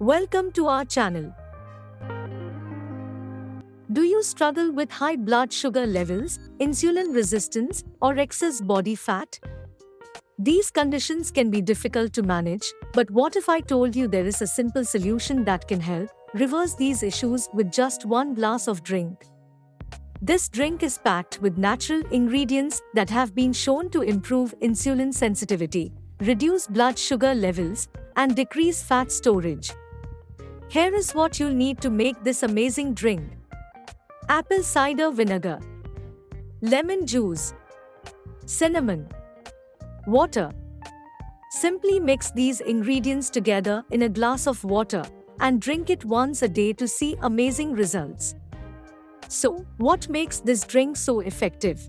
Welcome to our channel. Do you struggle with high blood sugar levels, insulin resistance, or excess body fat? These conditions can be difficult to manage, but what if I told you there is a simple solution that can help reverse these issues with just one glass of drink? This drink is packed with natural ingredients that have been shown to improve insulin sensitivity, reduce blood sugar levels, and decrease fat storage. Here is what you'll need to make this amazing drink. Apple cider vinegar, lemon juice, cinnamon, water. Simply mix these ingredients together in a glass of water and drink it once a day to see amazing results. So, what makes this drink so effective?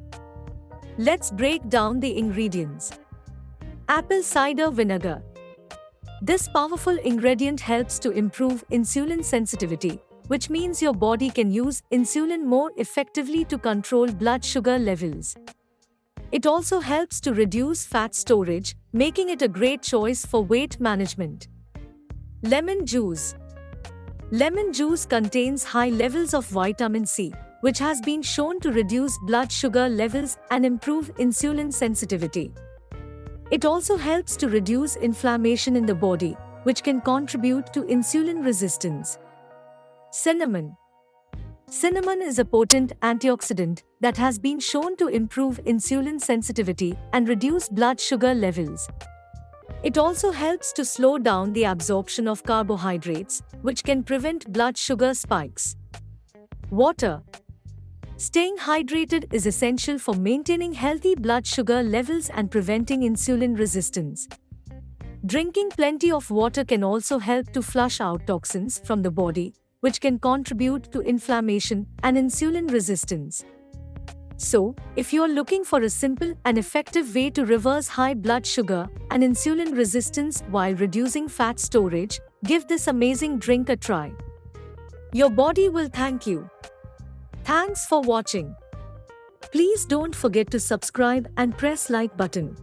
Let's break down the ingredients. Apple cider vinegar. This powerful ingredient helps to improve insulin sensitivity, which means your body can use insulin more effectively to control blood sugar levels. It also helps to reduce fat storage, making it a great choice for weight management. Lemon juice. Lemon juice contains high levels of vitamin C, which has been shown to reduce blood sugar levels and improve insulin sensitivity. It also helps to reduce inflammation in the body, which can contribute to insulin resistance. Cinnamon. Cinnamon is a potent antioxidant that has been shown to improve insulin sensitivity and reduce blood sugar levels. It also helps to slow down the absorption of carbohydrates, which can prevent blood sugar spikes. Water. Staying hydrated is essential for maintaining healthy blood sugar levels and preventing insulin resistance. Drinking plenty of water can also help to flush out toxins from the body, which can contribute to inflammation and insulin resistance. So, if you're looking for a simple and effective way to reverse high blood sugar and insulin resistance while reducing fat storage, give this amazing drink a try. Your body will thank you. Thanks for watching. Please don't forget to subscribe and press like button.